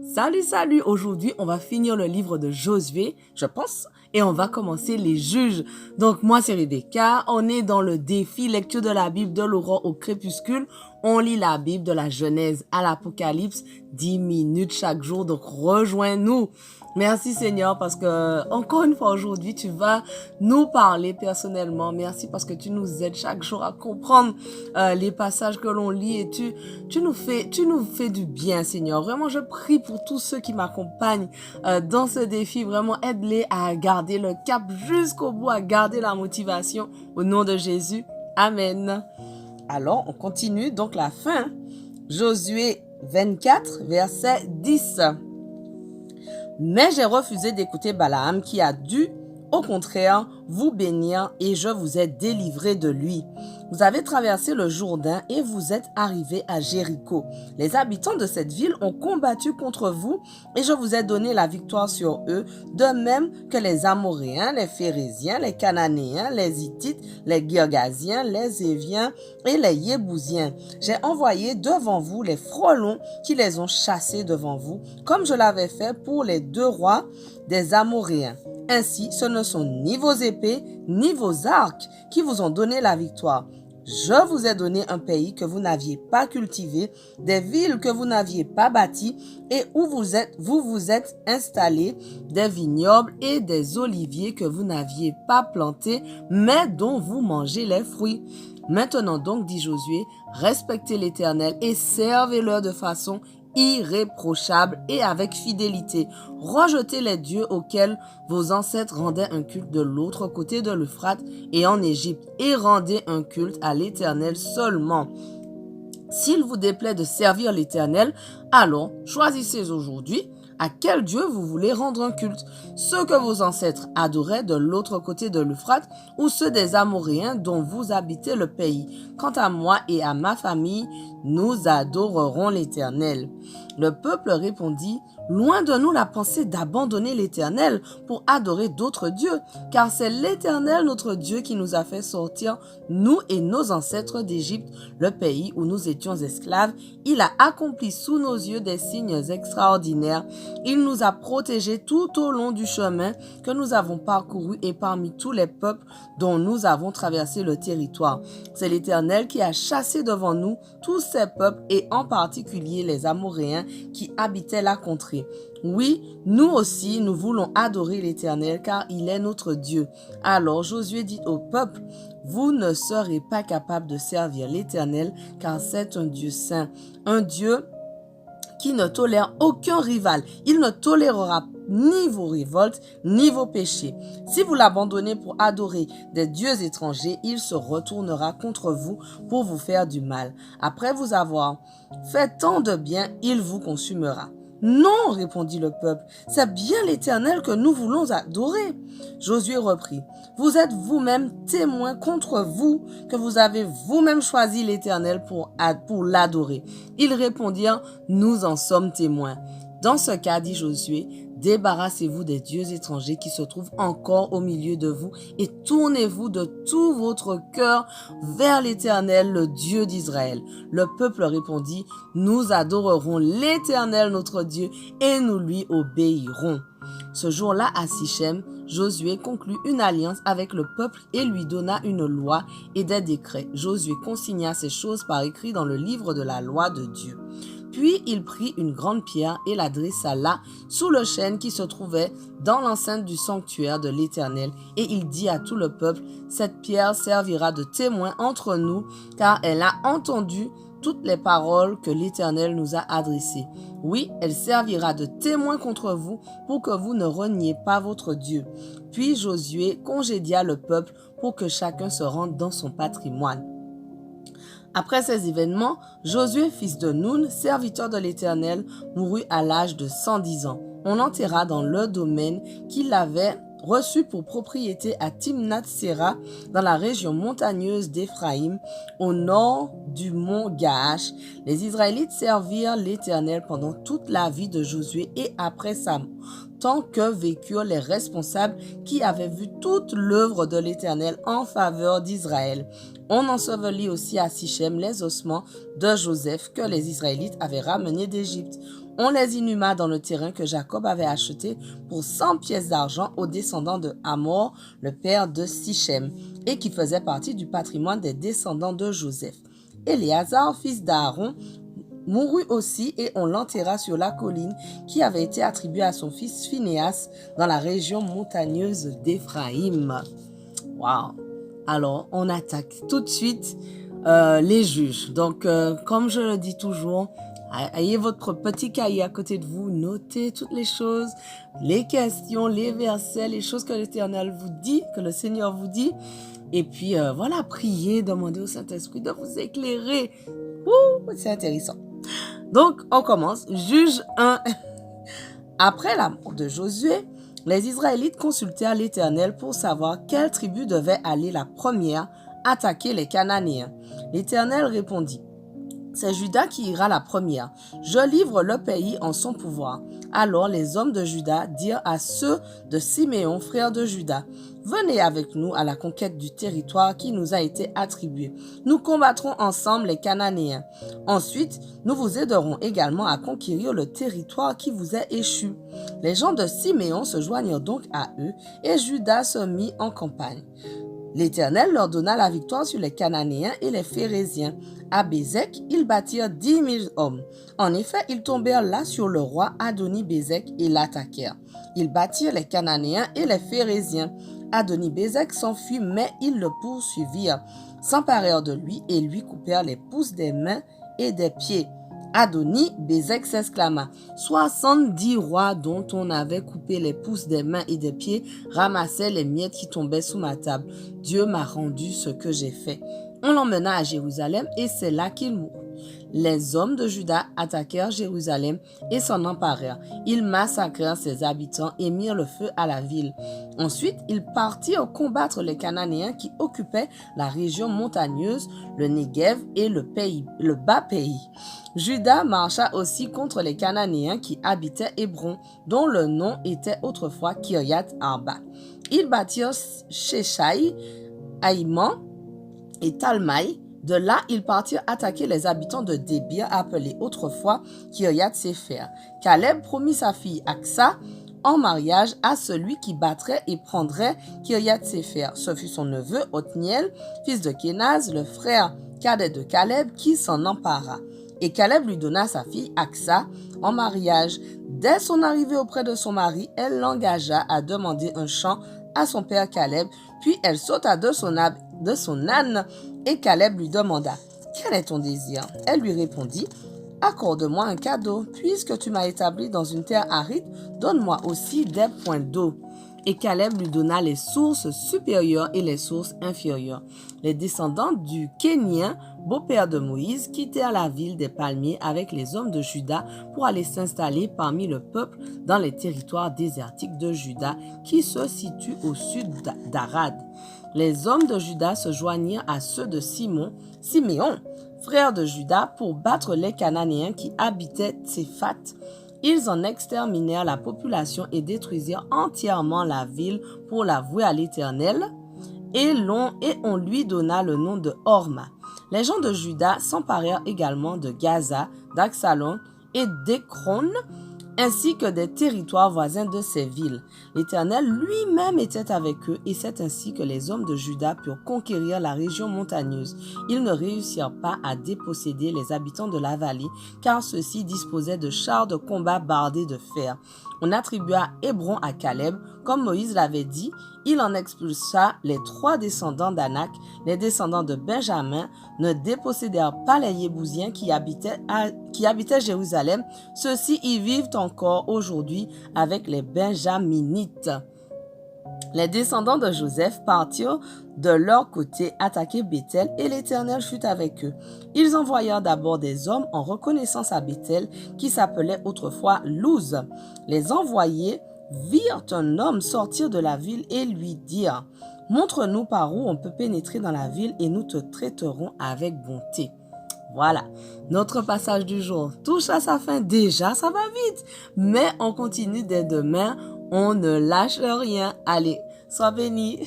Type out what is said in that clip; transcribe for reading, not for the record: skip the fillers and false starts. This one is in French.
Salut, salut! Aujourd'hui, on va finir le livre de Josué, je pense, et on va commencer les juges. Donc, moi, c'est Rebecca. On est dans le défi lecture de la Bible de l'aurore au crépuscule. On lit la Bible de la Genèse à l'Apocalypse, 10 minutes chaque jour. Donc, rejoins-nous. Merci Seigneur parce que, encore une fois aujourd'hui, tu vas nous parler personnellement. Merci parce que tu nous aides chaque jour à comprendre les passages que l'on lit et tu nous fais du bien Seigneur. Vraiment, je prie pour tous ceux qui m'accompagnent dans ce défi. Vraiment, aide-les à garder le cap jusqu'au bout, à garder la motivation au nom de Jésus. Amen. Alors, on continue donc la fin. Josué 24, verset 10. Mais j'ai refusé d'écouter Balaam qui a dû, au contraire, vous bénir et je vous ai délivré de lui. Vous avez traversé le Jourdain et vous êtes arrivés à Jéricho. Les habitants de cette ville ont combattu contre vous et je vous ai donné la victoire sur eux, de même que les Amoréens, les Phéréziens, les Cananéens, les Hittites, les Girgasiens, les Éviens et les Yébousiens. J'ai envoyé devant vous les frelons qui les ont chassés devant vous, comme je l'avais fait pour les 2 rois des Amoréens. Ainsi, ce ne sont ni vos épées, ni vos arcs qui vous ont donné la victoire. Je vous ai donné un pays que vous n'aviez pas cultivé, des villes que vous n'aviez pas bâties et où vous vous êtes installés, des vignobles et des oliviers que vous n'aviez pas plantés, mais dont vous mangez les fruits. Maintenant donc, dit Josué, respectez l'Éternel et servez-le de façon irréprochable et avec fidélité. Rejetez les dieux auxquels vos ancêtres rendaient un culte de l'autre côté de l'Euphrate et en Égypte, et rendez un culte à l'Éternel seulement. S'il vous déplaît de servir l'Éternel, alors choisissez aujourd'hui à quel Dieu vous voulez rendre un culte, ceux que vos ancêtres adoraient de l'autre côté de l'Euphrate ou ceux des Amoréens dont vous habitez le pays. Quant à moi et à ma famille, nous adorerons l'Éternel. Le peuple répondit, loin de nous la pensée d'abandonner l'Éternel pour adorer d'autres dieux, car c'est l'Éternel notre Dieu qui nous a fait sortir, nous et nos ancêtres d'Égypte, le pays où nous étions esclaves. Il a accompli sous nos yeux des signes extraordinaires. Il nous a protégés tout au long du chemin que nous avons parcouru et parmi tous les peuples dont nous avons traversé le territoire. C'est l'Éternel qui a chassé devant nous tous ces peuples et en particulier les Amoréens qui habitaient la contrée. Oui, nous aussi, nous voulons adorer l'Éternel car il est notre Dieu. Alors Josué dit au peuple, vous ne serez pas capables de servir l'Éternel car c'est un Dieu saint, un Dieu qui ne tolère aucun rival. Il ne tolérera ni vos révoltes, ni vos péchés. Si vous l'abandonnez pour adorer des dieux étrangers, il se retournera contre vous pour vous faire du mal. Après vous avoir fait tant de bien, il vous consumera. Non, répondit le peuple, c'est bien l'Éternel que nous voulons adorer. Josué reprit, vous êtes vous-même témoins contre vous que vous avez vous-même choisi l'Éternel pour l'adorer. Ils répondirent, nous en sommes témoins. Dans ce cas, dit Josué, débarrassez-vous des dieux étrangers qui se trouvent encore au milieu de vous et tournez-vous de tout votre cœur vers l'Éternel, le Dieu d'Israël. Le peuple répondit, nous adorerons l'Éternel notre Dieu et nous lui obéirons. Ce jour-là, à Sichem, Josué conclut une alliance avec le peuple et lui donna une loi et des décrets. Josué consigna ces choses par écrit dans le livre de la loi de Dieu. Puis il prit une grande pierre et la dressa là, sous le chêne qui se trouvait dans l'enceinte du sanctuaire de l'Éternel. Et il dit à tout le peuple, cette pierre servira de témoin entre nous, car elle a entendu toutes les paroles que l'Éternel nous a adressées. Oui, elle servira de témoin contre vous pour que vous ne reniez pas votre Dieu. Puis Josué congédia le peuple pour que chacun se rende dans son patrimoine. Après ces événements, Josué, fils de Nun, serviteur de l'Éternel, mourut à l'âge de 110 ans. On l'enterra dans le domaine qu'il avait reçu pour propriété à Timnath-Séra, dans la région montagneuse d'Éphraïm, au nord du mont Gaash. Les Israélites servirent l'Éternel pendant toute la vie de Josué et après sa mort, tant que vécurent les responsables qui avaient vu toute l'œuvre de l'Éternel en faveur d'Israël. On ensevelit aussi à Sichem les ossements de Joseph que les Israélites avaient ramenés d'Égypte. On les inhuma dans le terrain que Jacob avait acheté pour 100 pièces d'argent aux descendants de Hamor, le père de Sichem, et qui faisait partie du patrimoine des descendants de Joseph. Éléazar, fils d'Aaron, mourut aussi et on l'enterra sur la colline qui avait été attribuée à son fils Phinéas dans la région montagneuse d'Éphraïm. Waouh! Alors, on attaque tout de suite les juges. Donc, comme je le dis toujours, ayez votre petit cahier à côté de vous, notez toutes les choses, les questions, les versets, les choses que l'Éternel vous dit, que le Seigneur vous dit. Et puis, voilà, priez, demandez au Saint-Esprit de vous éclairer. Ouh, c'est intéressant. Donc, on commence. Juge 1. Après la mort de Josué, les Israélites consultèrent l'Éternel pour savoir quelle tribu devait aller la première attaquer les Cananéens. L'Éternel répondit: c'est Juda qui ira la première. Je livre le pays en son pouvoir. Alors les hommes de Juda dirent à ceux de Siméon, frère de Juda: venez avec nous à la conquête du territoire qui nous a été attribué. Nous combattrons ensemble les Cananéens. Ensuite, nous vous aiderons également à conquérir le territoire qui vous est échu. Les gens de Siméon se joignirent donc à eux et Juda se mit en campagne. L'Éternel leur donna la victoire sur les Cananéens et les Phéréziens. À Bézek, ils bâtirent 10 000 hommes. En effet, ils tombèrent là sur le roi Adoni-Bézek et l'attaquèrent. Ils battirent les Cananéens et les Phéréziens. Adoni-Bézek s'enfuit, mais ils le poursuivirent, s'emparèrent de lui et lui coupèrent les pouces des mains et des pieds. Adoni-Bézek s'exclama: 70 rois dont on avait coupé les pouces des mains et des pieds ramassaient les miettes qui tombaient sous ma table. Dieu m'a rendu ce que j'ai fait. On l'emmena à Jérusalem et c'est là qu'il mourut. Les hommes de Juda attaquèrent Jérusalem et s'en emparèrent. Ils massacrèrent ses habitants et mirent le feu à la ville. Ensuite, ils partirent combattre les Cananéens qui occupaient la région montagneuse, le Néguev et le bas pays. Juda marcha aussi contre les Cananéens qui habitaient Hébron, dont le nom était autrefois Kiryat Arba. Ils battirent Sheshai, Haïman et Talmaï. De là, ils partirent attaquer les habitants de Débir, appelés autrefois Kiryat Sefer. Caleb promit sa fille Aksa en mariage à celui qui battrait et prendrait Kiryat Sefer. Ce fut son neveu Othniel, fils de Kénaz, le frère cadet de Caleb, qui s'en empara. Et Caleb lui donna sa fille Aksa en mariage. Dès son arrivée auprès de son mari, elle l'engagea à demander un champ à son père Caleb, puis elle sauta de son âne et Caleb lui demanda: quel est ton désir? Elle lui répondit: accorde-moi un cadeau, puisque tu m'as établi dans une terre aride, donne-moi aussi des points d'eau. Et Caleb lui donna les sources supérieures et les sources inférieures. Les descendants du Kénien, beau-père de Moïse, quittèrent la ville des palmiers avec les hommes de Juda pour aller s'installer parmi le peuple dans les territoires désertiques de Juda qui se situent au sud d'Arad. Les hommes de Juda se joignirent à ceux de Siméon, frère de Juda, pour battre les Cananéens qui habitaient Tséphat. Ils en exterminèrent la population et détruisirent entièrement la ville pour la vouer à l'Éternel, et on lui donna le nom de Horma. Les gens de Juda s'emparèrent également de Gaza, d'Axalon et d'Écron, ainsi que des territoires voisins de ces villes. L'Éternel lui-même était avec eux, et c'est ainsi que les hommes de Juda purent conquérir la région montagneuse. Ils ne réussirent pas à déposséder les habitants de la vallée, car ceux-ci disposaient de chars de combat bardés de fer. On attribua Hébron à Caleb, comme Moïse l'avait dit. Il en expulsa les 3 descendants d'Anak. Les descendants de Benjamin ne dépossédèrent pas les Yébousiens qui habitaient Jérusalem. Ceux-ci y vivent encore aujourd'hui avec les Benjaminites. Les descendants de Joseph partirent de leur côté attaquer Béthel et l'Éternel fut avec eux. Ils envoyèrent d'abord des hommes en reconnaissance à Béthel qui s'appelait autrefois Luz. Les envoyés virent un homme sortir de la ville et lui dirent: montre-nous par où on peut pénétrer dans la ville et nous te traiterons avec bonté. Voilà, notre passage du jour touche à sa fin. Déjà, ça va vite, mais on continue dès demain. On ne lâche rien. Allez, sois bénis.